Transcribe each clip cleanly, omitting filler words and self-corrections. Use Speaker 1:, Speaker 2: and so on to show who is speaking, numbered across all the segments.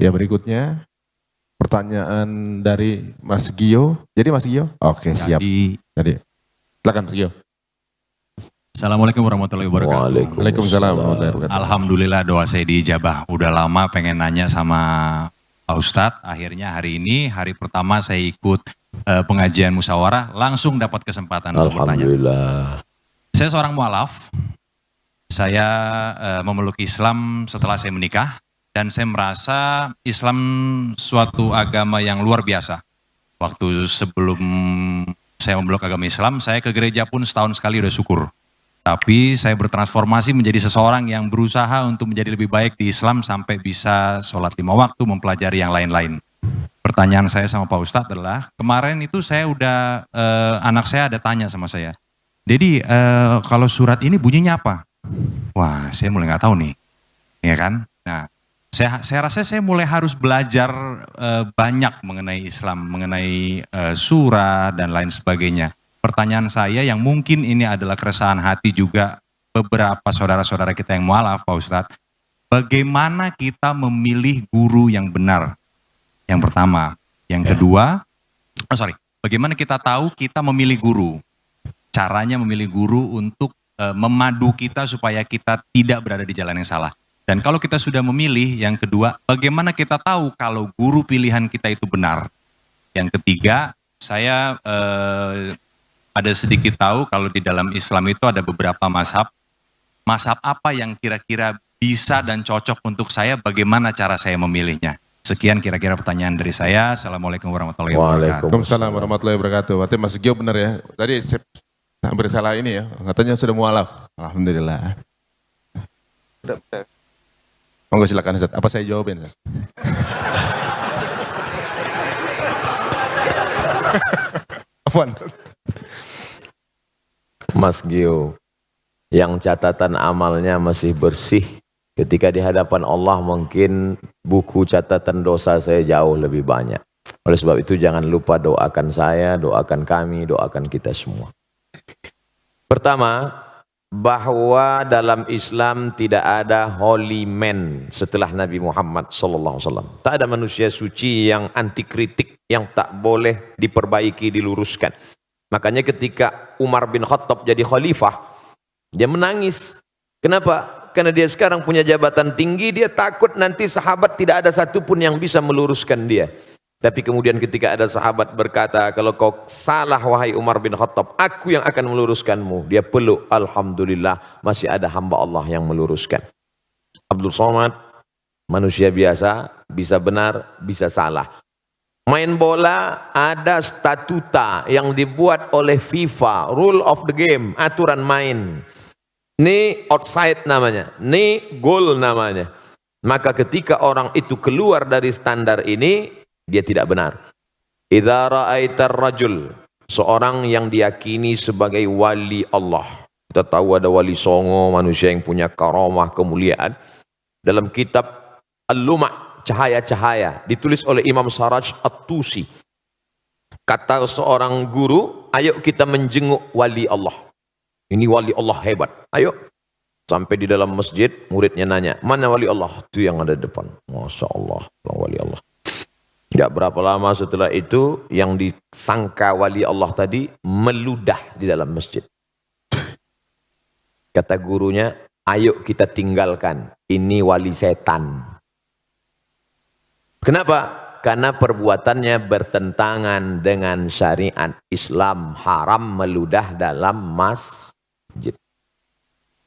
Speaker 1: Ya, berikutnya pertanyaan dari Mas Gio. Jadi Mas Gio? Oke, siap. Jadi silakan Mas Gio.
Speaker 2: Assalamualaikum warahmatullahi wabarakatuh.
Speaker 1: Waalaikumsalam warahmatullahi wabarakatuh.
Speaker 2: Alhamdulillah doa saya diijabah. Udah lama pengen nanya sama Pak Ustadz. Akhirnya hari ini, hari pertama saya ikut pengajian musyawarah, langsung dapat kesempatan untuk bertanya.
Speaker 3: Alhamdulillah.
Speaker 2: Saya seorang mualaf. Saya memeluk Islam setelah saya menikah. Dan saya merasa Islam suatu agama yang luar biasa. Waktu sebelum saya memeluk agama Islam, saya ke gereja pun setahun sekali udah syukur. Tapi saya bertransformasi menjadi seseorang yang berusaha untuk menjadi lebih baik di Islam sampai bisa sholat 5 waktu, mempelajari yang lain-lain. Pertanyaan saya sama Pak Ustadz adalah, kemarin itu saya udah, anak saya ada tanya sama saya. Jadi kalau surat ini bunyinya apa? Wah, saya mulai nggak tahu nih, ya kan? Nah, saya rasa saya mulai harus belajar banyak mengenai Islam, mengenai surah dan lain sebagainya. Pertanyaan saya yang mungkin ini adalah keresahan hati juga beberapa saudara-saudara kita yang mualaf, Pak Ustadz. Bagaimana kita memilih guru yang benar? Yang pertama. Yang kedua, bagaimana kita tahu kita memilih guru? Caranya memilih guru untuk memadu kita supaya kita tidak berada di jalan yang salah. Dan kalau kita sudah memilih, yang kedua, bagaimana kita tahu kalau guru pilihan kita itu benar? Yang ketiga, saya ada sedikit tahu kalau di dalam Islam itu ada beberapa mazhab. Mazhab apa yang kira-kira bisa dan cocok untuk saya, bagaimana cara saya memilihnya? Sekian kira-kira pertanyaan dari saya. Assalamualaikum warahmatullahi wabarakatuh.
Speaker 1: Waalaikumsalam warahmatullahi wabarakatuh. Berarti Mas Gio benar ya. Tadi saya hampir salah ini ya. Katanya sudah mualaf. Alhamdulillah. Monggo silakan Ustaz. Apa saya jawabin Ustaz? Afwan.
Speaker 3: Mas Gio, yang catatan amalnya masih bersih, ketika di hadapan Allah mungkin buku catatan dosa saya jauh lebih banyak. Oleh sebab itu jangan lupa doakan saya, doakan kami, doakan kita semua. Pertama, bahwa dalam Islam tidak ada holy man setelah Nabi Muhammad SAW. Tak ada manusia suci yang anti kritik, yang tak boleh diperbaiki, diluruskan. Makanya ketika Umar bin Khattab jadi khalifah, dia menangis. Kenapa? Karena dia sekarang punya jabatan tinggi, dia takut nanti sahabat tidak ada satupun yang bisa meluruskan dia. Tapi kemudian ketika ada sahabat berkata, kalau kau salah wahai Umar bin Khattab, aku yang akan meluruskanmu. Dia peluk, alhamdulillah masih ada hamba Allah yang meluruskan. Abdul Somad, manusia biasa, bisa benar, bisa salah. Main bola ada statuta yang dibuat oleh FIFA, rule of the game, aturan main. Ini outside namanya, ini goal namanya. Maka ketika orang itu keluar dari standar ini, dia tidak benar. Idza ra'aitar rajul, seorang yang diyakini sebagai wali Allah. Kita tahu ada wali songo, manusia yang punya karamah, kemuliaan. Dalam kitab Al-Luma', cahaya-cahaya, ditulis oleh Imam Saraj At-Tusi. Kata seorang guru, ayo kita menjenguk wali Allah. Ini wali Allah hebat, ayo. Sampai di dalam masjid, muridnya nanya, mana wali Allah? Itu yang ada di depan. Masya Allah, wali Allah. Tidak berapa lama setelah itu, yang disangka wali Allah tadi meludah di dalam masjid. Kata gurunya, ayo kita tinggalkan, ini wali setan. Kenapa? Karena perbuatannya bertentangan dengan syariat Islam, haram meludah dalam masjid.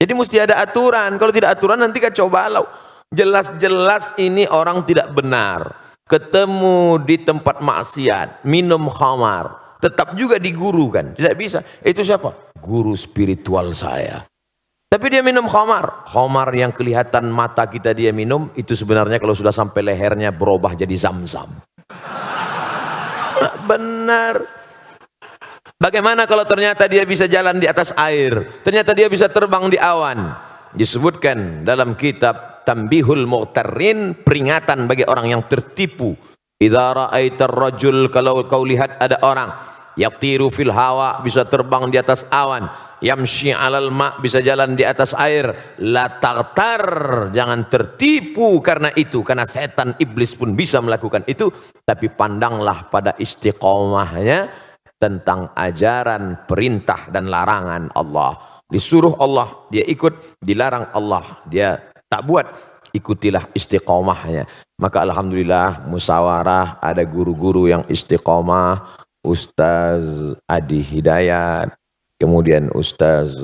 Speaker 3: Jadi mesti ada aturan, kalau tidak aturan nanti kacau balau. Jelas-jelas ini orang tidak benar. Ketemu di tempat maksiat, minum khamar, tetap juga digurukan. Tidak bisa. Itu siapa? Guru spiritual saya. Tapi dia minum khamar. Khamar yang kelihatan mata kita dia minum, itu sebenarnya kalau sudah sampai lehernya berubah jadi zam-zam. Benar. Bagaimana kalau ternyata dia bisa jalan di atas air? Ternyata dia bisa terbang di awan. Disebutkan dalam kitab Tanbihul Mu'tarrin, peringatan bagi orang yang tertipu. Idza ra'aitar rajul, kalau kau lihat ada orang yatiru fil hawa, bisa terbang di atas awan, yamshi 'alal ma, bisa jalan di atas air. La taghtar, jangan tertipu karena itu, karena setan iblis pun bisa melakukan itu, tapi pandanglah pada istiqomahnya tentang ajaran perintah dan larangan Allah. Disuruh Allah dia ikut, dilarang Allah dia tak buat, ikutilah istiqomahnya. Maka alhamdulillah musyawarah ada guru-guru yang istiqomah, Ustaz Adi Hidayat, kemudian Ustaz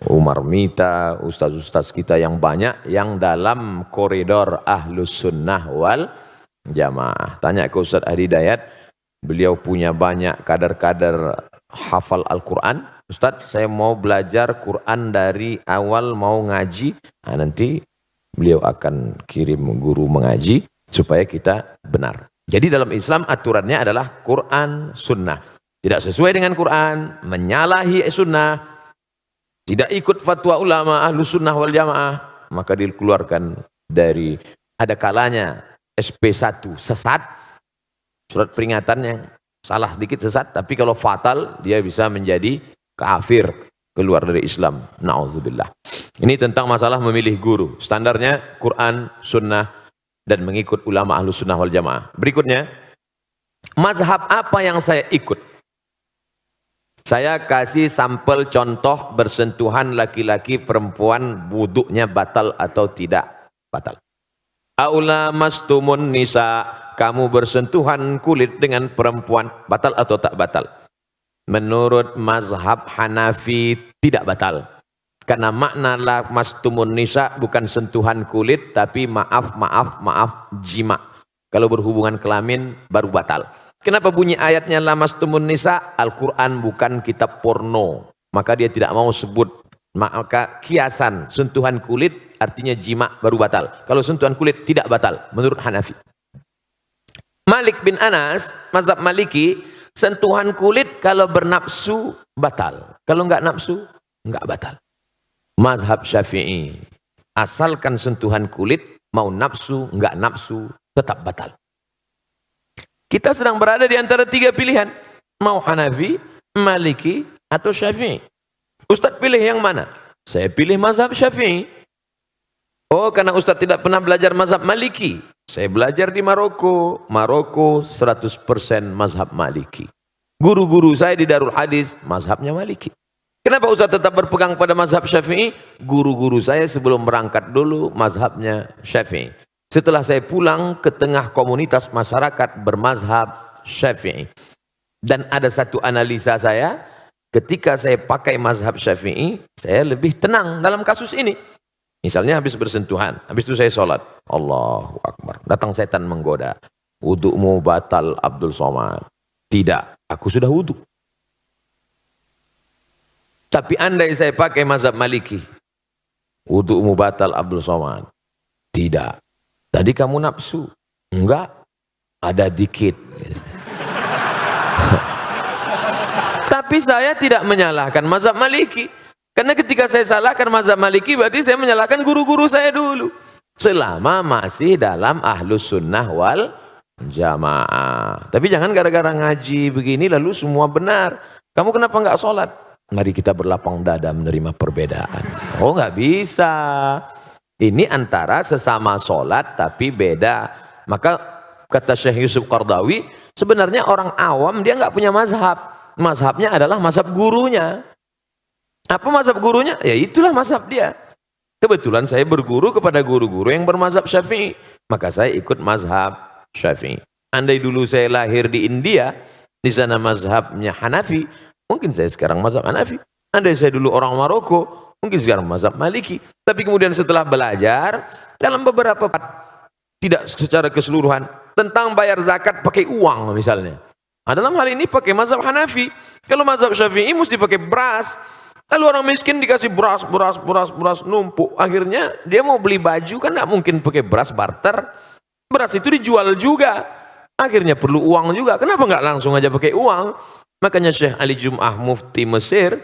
Speaker 3: Umar Mita, ustaz-ustaz kita yang banyak yang dalam koridor Ahlus Sunnah wal Jamaah. Tanya ke Ustaz Adi Hidayat, beliau punya banyak kader-kader hafal Al-Quran. Ustaz, saya mau belajar Quran dari awal, mau ngaji. Nah, nanti beliau akan kirim guru mengaji supaya kita benar. Jadi dalam Islam aturannya adalah Quran, Sunnah. Tidak sesuai dengan Quran, menyalahi Sunnah, tidak ikut fatwa ulama Ahlus Sunnah wal Jamaah, maka dikeluarkan dari, ada kalanya SP1 sesat, surat peringatan yang salah sedikit sesat, tapi kalau fatal dia bisa menjadi kafir, keluar dari Islam. Na'udzubillah. Ini tentang masalah memilih guru. Standarnya Quran, Sunnah, dan mengikut ulama Ahlus Sunnah wal Jamaah. Berikutnya, mazhab apa yang saya ikut? Saya kasih sampel contoh bersentuhan laki-laki perempuan, wuduknya batal atau tidak batal. Aula mastumun nisa, kamu bersentuhan kulit dengan perempuan, batal atau tak batal? Menurut mazhab Hanafi tidak batal. Karena makna mastumun nisa bukan sentuhan kulit, tapi maaf jima. Kalau berhubungan kelamin baru batal. Kenapa bunyi ayatnya lamastumun nisa? Al-Quran bukan kitab porno, maka dia tidak mau sebut. Maka kiasan sentuhan kulit artinya jima baru batal. Kalau sentuhan kulit tidak batal menurut Hanafi. Malik bin Anas, mazhab Maliki, sentuhan kulit kalau bernafsu batal, kalau enggak nafsu enggak batal. Mazhab Syafi'i, asalkan sentuhan kulit, mau nafsu enggak nafsu tetap batal. Kita sedang berada di antara tiga pilihan, mau Hanafi, Maliki, atau Syafi'i. Ustaz pilih yang mana? Saya pilih mazhab Syafi'i. Oh, karena Ustaz tidak pernah belajar mazhab Maliki. Saya belajar di Maroko. Maroko 100% mazhab Maliki. Guru-guru saya di Darul Hadis, mazhabnya Maliki. Kenapa Ustaz tetap berpegang pada mazhab Syafi'i? Guru-guru saya sebelum berangkat dulu mazhabnya Syafi'i. Setelah saya pulang ke tengah komunitas masyarakat bermazhab Syafi'i. Dan ada satu analisa saya, ketika saya pakai mazhab Syafi'i, saya lebih tenang dalam kasus ini. Misalnya habis bersentuhan, habis itu saya sholat. Allahu Akbar. Datang setan menggoda. Wudu'mu batal Abdul Somad. Tidak, aku sudah wudu. Tapi andai saya pakai mazhab Maliki, wudu'mu batal Abdul Somad. Tidak. Tadi kamu nafsu. Enggak, ada dikit. Tapi saya tidak menyalahkan mazhab Maliki. Karena ketika saya salahkan mazhab Maliki, berarti saya menyalahkan guru-guru saya dulu. Selama masih dalam Ahlus Sunnah wal Jamaah. Tapi jangan gara-gara ngaji begini lalu semua benar. Kamu kenapa enggak sholat? Mari kita berlapang dada menerima perbedaan. Oh, enggak bisa. Ini antara sesama sholat tapi beda. Maka kata Syekh Yusuf Qardawi, sebenarnya orang awam dia nggak punya mazhab. Mazhabnya adalah mazhab gurunya. Apa mazhab gurunya? Ya itulah mazhab dia. Kebetulan saya berguru kepada guru-guru yang bermazhab Syafi'i. Maka saya ikut mazhab Syafi'i. Andai dulu saya lahir di India, di sana mazhabnya Hanafi, mungkin saya sekarang mazhab Hanafi. Andai saya dulu orang Maroko, mungkin sekarang mazhab Maliki. Tapi kemudian setelah belajar dalam beberapa tidak secara keseluruhan tentang bayar zakat pakai uang misalnya. Nah, dalam hal ini pakai mazhab Hanafi. Kalau mazhab Syafi'i mesti pakai beras. Lalu orang miskin dikasih beras numpuk. Akhirnya dia mau beli baju kan tidak mungkin pakai beras barter. Beras itu dijual juga. Akhirnya perlu uang juga. Kenapa nggak langsung aja pakai uang? Makanya Syekh Ali Jum'ah Mufti Mesir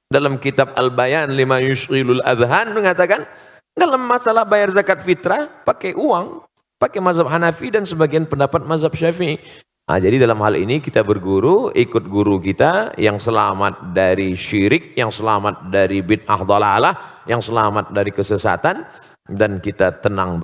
Speaker 3: dalam kitab Al-Bayan lima yushghilul adhan mengatakan dalam masalah bayar zakat fitrah pakai uang, pakai mazhab Hanafi dan sebagian pendapat mazhab Syafi'i. Nah, jadi dalam hal ini kita berguru, ikut guru kita yang selamat dari syirik, yang selamat dari bid'ah dhalalah, yang selamat dari kesesatan, dan kita tenang